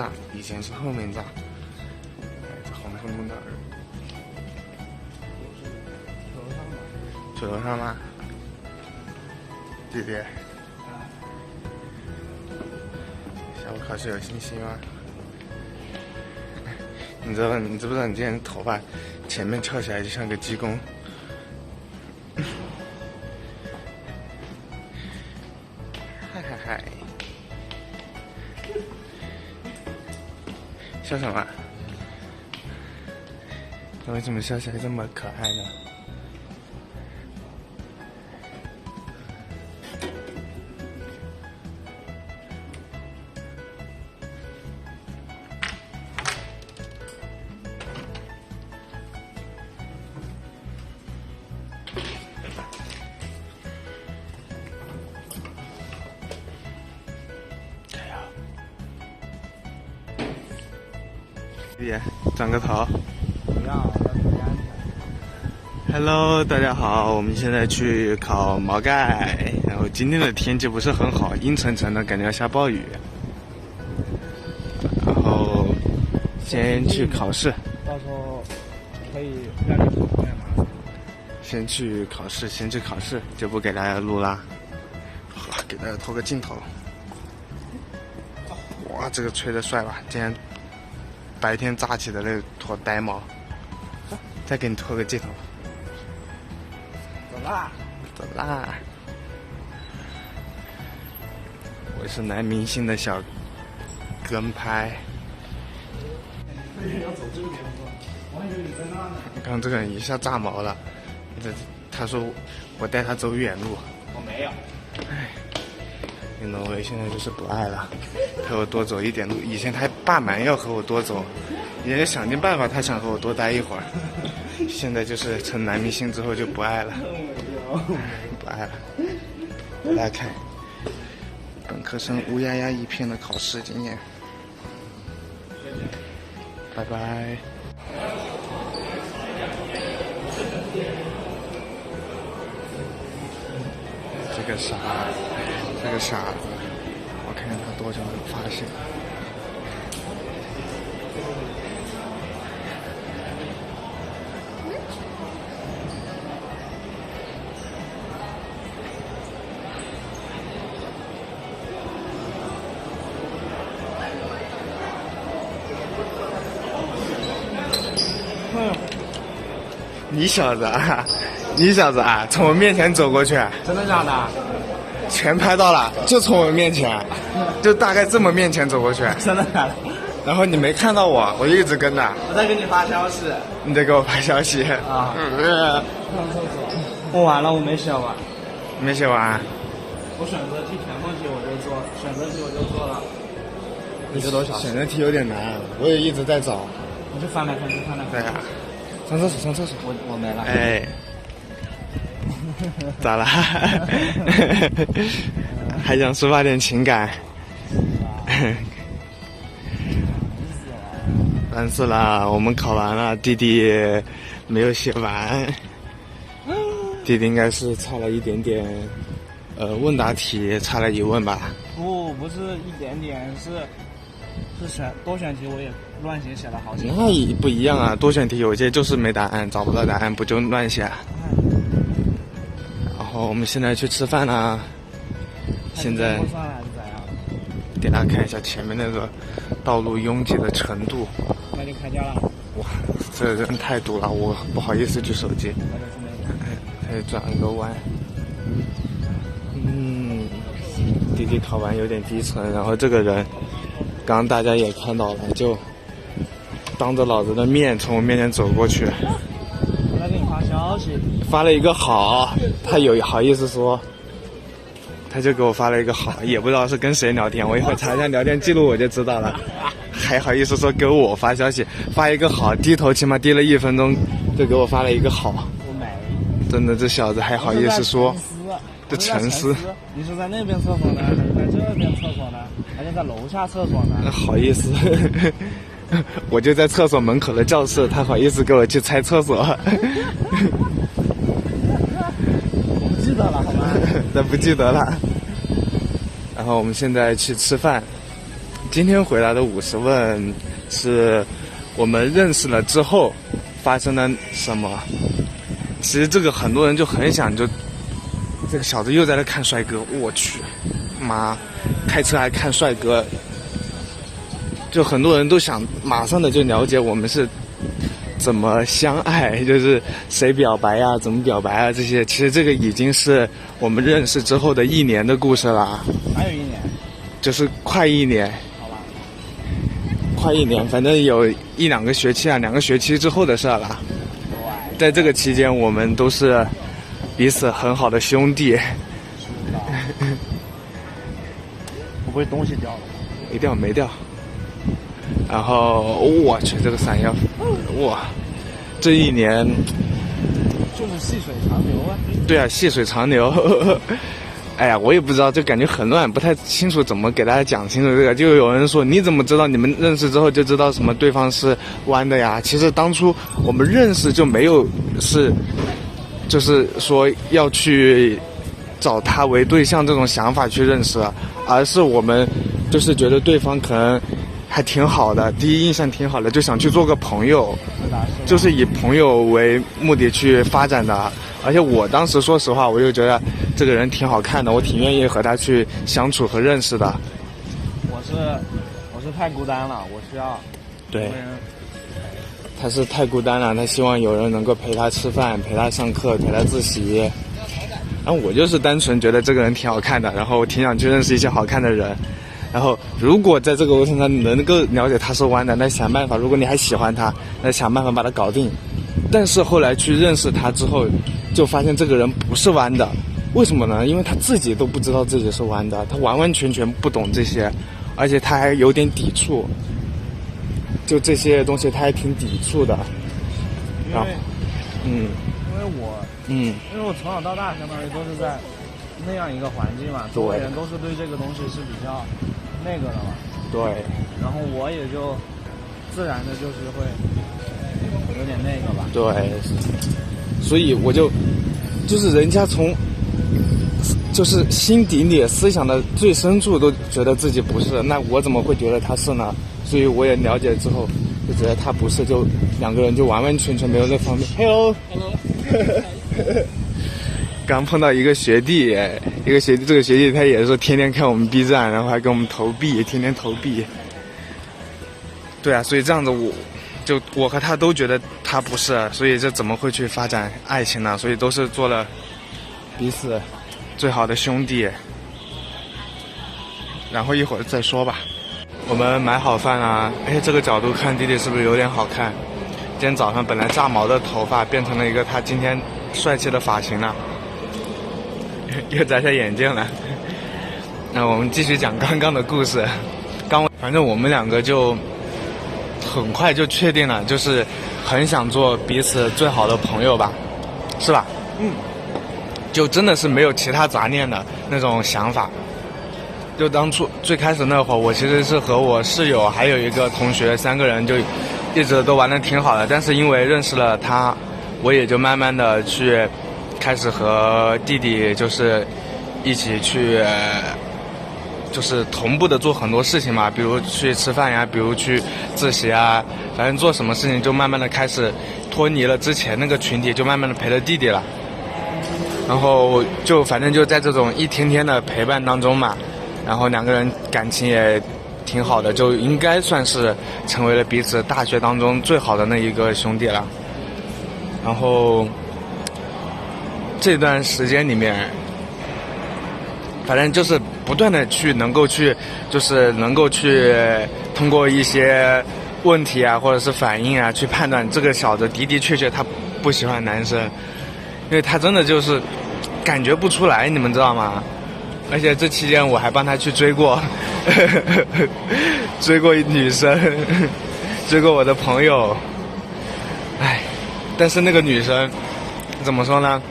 站，以前是后面站。这红彤彤的。去楼上吗？弟弟，下午考试有信心吗？你知不知道你今天头发前面翘起来就像个鸡公？嗨嗨嗨！笑什么？他为什么笑起来这么可爱呢？弟弟，转个头。不要，要注意安全。Hello， 大家好，我们现在去考毛概，然后今天的天气不是很好，阴沉沉的，感觉要下暴雨。然后先去考试，到时候可以让你考验嘛。先去考试，就不给大家录啦。给大家拖个镜头。哇，这个吹得帅吧？今天白天炸起的那坨呆毛，再给你拖个镜头。走啦！走啦！我是男明星的小跟拍。要走这边我还以为你在那呢。刚这个人一下炸毛了，他说我带他走远路。我没有。唉，林农伟现在就是不爱了，陪我多走一点路。以前他霸蛮要和我多走，也想尽办法他想和我多待一会儿。现在就是成男明星之后就不爱了，不爱了。给大家看，本科生乌压压一片的考试经验。拜拜。这个傻子，我看看他多久没有发现。你小子啊，从我面前走过去，真的假的？全拍到了，就从我面前，就大概这么面前走过去。真的假的？然后你没看到我，我就一直跟着。我在给你发消息。你在给我发消息啊？上厕所。我完了，我没写完。没写完。我选择题全部题我就做，选择题我就做了1个多小时。选择题有点难，我也一直在找。你去翻来翻去，翻来翻去。对啊，上厕所。我没了。哎。咋了？还想抒发点情感？烦死了！我们考完了，弟弟没有写完。弟弟应该是差了一点点，问答题差了1问吧？不是一点点，是多选题，我也乱写了好几个。那不一样啊！多选题有些就是没答案，找不到答案不就乱写？然后我们现在去吃饭啦。现在给大家看一下前面那个道路拥挤的程度。那就开掉了。哇，这人太堵了，我不好意思举手机。再转个弯。弟弟考完有点低沉，然后这个人，刚刚大家也看到了，就当着老子的面从我面前走过去。我在给你发消息。发了一个好，他有好意思说，他就给我发了一个好，也不知道是跟谁聊天，我一会儿查一下聊天记录我就知道了。还好意思说给我发消息，发一个好，低头起码低了1分钟，就给我发了一个好。我没。真的，这小子还好意思说，这沉思。你是在那边厕所呢，还是在这边厕所呢，还是在楼下厕所呢？好意思。我就在厕所门口的教室，他好意思给我去拆厕所。我不记得了，好吗？他不记得了。然后我们现在去吃饭，今天回答的50问是我们认识了之后发生了什么。其实这个很多人就很想就这个小子又在那看帅哥，我去妈，开车还看帅哥，就很多人都想马上的就了解我们是怎么相爱，就是谁表白啊，怎么表白啊，这些其实这个已经是我们认识之后的1年的故事了。还有1年，就是快1年，好吧，快1年，反正有1-2个学期啊，2个学期之后的事了。在这个期间，我们都是彼此很好的兄弟。会不会东西掉了？没掉，没掉。然后我去，这个伞要，哇，这1年就是细水长流啊。对啊，细水长流。哎呀，我也不知道，就感觉很乱，不太清楚怎么给大家讲清楚这个。就有人说，你怎么知道你们认识之后就知道什么对方是弯的呀？其实当初我们认识就没有就是说要去找他为对象这种想法去认识，而是我们就是觉得对方可能还挺好的，第一印象挺好的，就想去做个朋友，就是以朋友为目的去发展的。而且我当时说实话，我就觉得这个人挺好看的，我挺愿意和他去相处和认识的。我是太孤单了，我需要对，他是太孤单了，他希望有人能够陪他吃饭，陪他上课，陪他自习。然后我就是单纯觉得这个人挺好看的，然后我挺想去认识一些好看的人。然后如果在这个过程中你能够了解他是弯的，那想办法，如果你还喜欢他，那想办法把他搞定。但是后来去认识他之后，就发现这个人不是弯的。为什么呢？因为他自己都不知道自己是弯的，他完完全全不懂这些，而且他还有点抵触，就这些东西他还挺抵触的。因为因为我从小到大相当于都是在那样一个环境嘛，周围人都是对这个东西是比较那个的嘛。对。然后我也就自然的就是会有点那个吧。对。所以我就是人家从就是心底里思想的最深处都觉得自己不是，那我怎么会觉得他是呢？所以我也了解之后就觉得他不是，就2个人就完完全全没有那方面。Hello。刚碰到一个学弟，这个学弟他也是说天天看我们 B 站，然后还给我们投币，天天投币。对啊，所以这样子我和他都觉得他不是，所以这怎么会去发展爱情呢？所以都是做了彼此最好的兄弟。然后一会儿再说吧。我们买好饭啦，这个角度看弟弟是不是有点好看？今天早上本来炸毛的头发变成了一个他今天帅气的发型了，又摘下眼镜了。那我们继续讲刚刚的故事。反正我们2个就很快就确定了，就是很想做彼此最好的朋友吧，是吧？就真的是没有其他杂念的那种想法。就当初最开始那会儿，我其实是和我室友还有一个同学3个人就一直都玩得挺好的，但是因为认识了他，我也就慢慢的去开始和弟弟就是一起去就是同步的做很多事情嘛，比如去吃饭呀，比如去自习啊，反正做什么事情就慢慢的开始脱离了之前那个群体，就慢慢的陪着弟弟了。然后就反正就在这种一天天的陪伴当中嘛，然后2个人感情也挺好的，就应该算是成为了彼此大学当中最好的那一个兄弟了。然后这段时间里面，反正就是不断的去能够去通过一些问题啊或者是反应啊去判断这个小子的确他不喜欢男生，因为他真的就是感觉不出来，你们知道吗？而且这期间我还帮他去追过追过女生，追过我的朋友。但是那个女生怎么说呢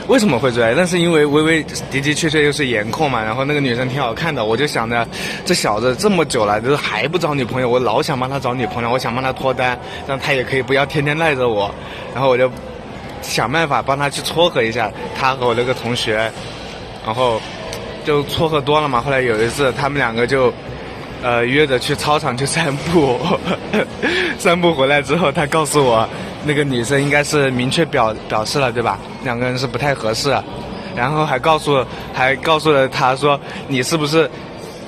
为什么会追？但是因为微微的确又是颜控嘛，然后那个女生挺好看的，我就想着这小子这么久了就是还不找女朋友，我老想帮他找女朋友，我想帮他脱单，让他也可以不要天天赖着我，然后我就想办法帮他去撮合一下他和我那个同学，然后就撮合多了嘛。后来有一次他们两个就约着去操场去散步，散步回来之后，他告诉我那个女生应该是明确表示了，对吧？两个人是不太合适，然后还告诉了他说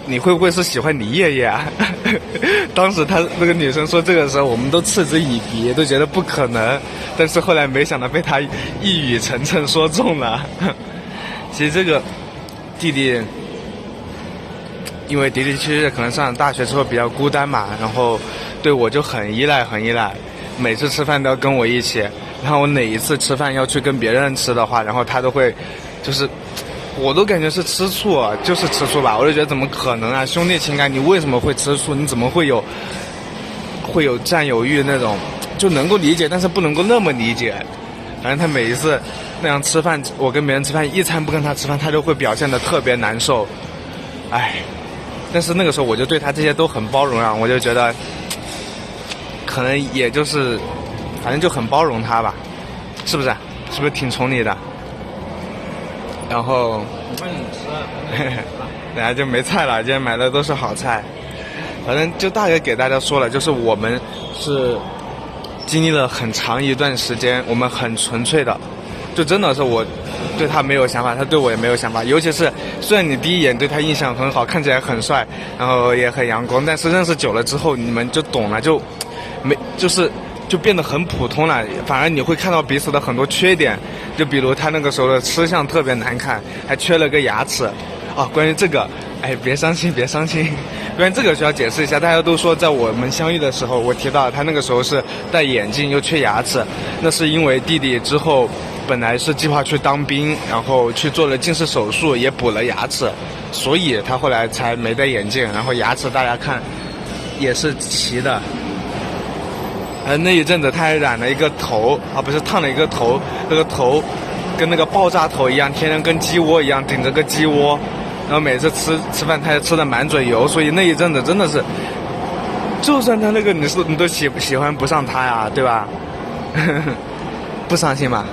你会不会是喜欢你爷爷啊？当时那个女生说这个时候，我们都嗤之以鼻，都觉得不可能。但是后来没想到被他一语成谶说中了。其实这个弟弟，因为弟弟其实可能上了大学之后比较孤单嘛，然后对我就很依赖，每次吃饭都要跟我一起。然后我哪一次吃饭要去跟别人吃的话，然后他都会就是我都感觉是吃醋，就是吃醋吧。我就觉得怎么可能啊，兄弟情感你为什么会吃醋？你怎么会有占有欲那种？就能够理解，但是不能够那么理解。反正他每一次那样吃饭，我跟别人吃饭一餐不跟他吃饭，他就会表现得特别难受。但是那个时候我就对他这些都很包容啊，我就觉得可能也就是反正就很包容他吧，是不是？是不是挺宠你的？然后等下就没菜了，今天买的都是好菜。反正就大概给大家说了，就是我们是经历了很长一段时间，我们很纯粹的，就真的是我对他没有想法，他对我也没有想法。尤其是虽然你第一眼对他印象很好，看起来很帅，然后也很阳光，但是认识久了之后，你们就懂了，就变得很普通了，反而你会看到彼此的很多缺点，就比如他那个时候的吃相特别难看，还缺了个牙齿。关于这个，别伤心。关于这个需要解释一下，大家都说在我们相遇的时候，我提到他那个时候是戴眼镜又缺牙齿，那是因为弟弟之后本来是计划去当兵，然后去做了近视手术，也补了牙齿，所以他后来才没戴眼镜，然后牙齿大家看也是齐的。那一阵子他还染了一个头不是烫了一个头，那个头跟那个爆炸头一样，天天跟鸡窝一样顶着个鸡窝，然后每次吃饭他也吃的满嘴油，所以那一阵子真的是，就算他那个你都喜欢不上他呀，对吧？不伤心吗？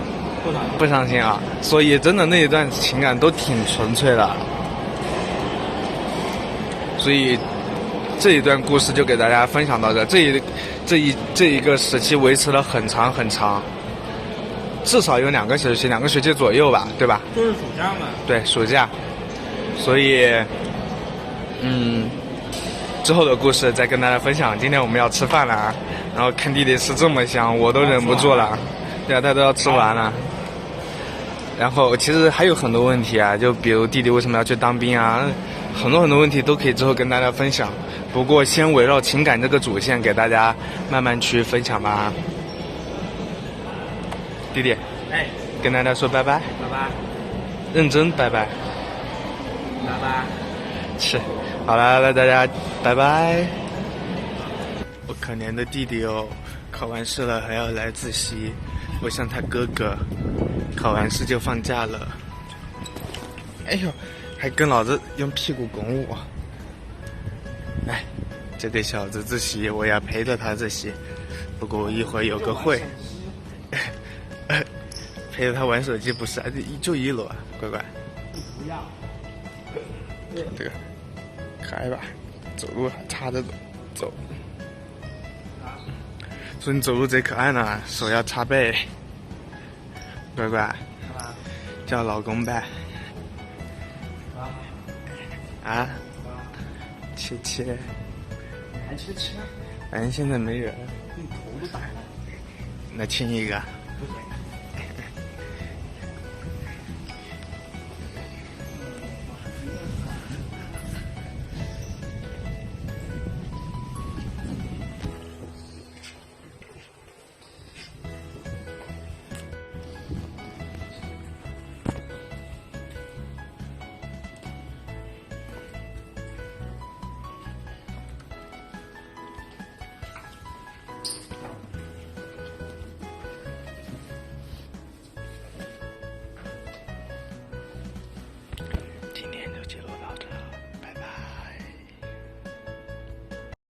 不伤心啊，所以真的那一段情感都挺纯粹的，所以这一段故事就给大家分享到这一个时期维持了很长，至少有2个学期左右吧，对吧？就是暑假嘛。对，暑假。所以之后的故事再跟大家分享。今天我们要吃饭了，然后看弟弟吃这么香，我都忍不住了。对啊，他都要吃完了。然后其实还有很多问题啊，就比如弟弟为什么要去当兵啊，很多问题都可以之后跟大家分享。不过先围绕情感这个主线给大家慢慢去分享吧。弟弟，跟大家说拜拜。拜拜。认真拜拜。拜拜。是，好了，那大家拜拜。我可怜的弟弟哦，考完试了还要来自习，我像他哥哥，考完试就放假了。哎呦，还跟老子用屁股拱我。这个小子自习，我要陪着他自习。不过我一会儿有个会，陪着他玩手机不是，就1楼啊，乖乖。不要。这个可爱吧？走路还插着走。说你走路贼可爱呢，手要插背。乖乖，叫老公呗。切。还吃？反正现在没人。你头都白了。那亲一个。不行。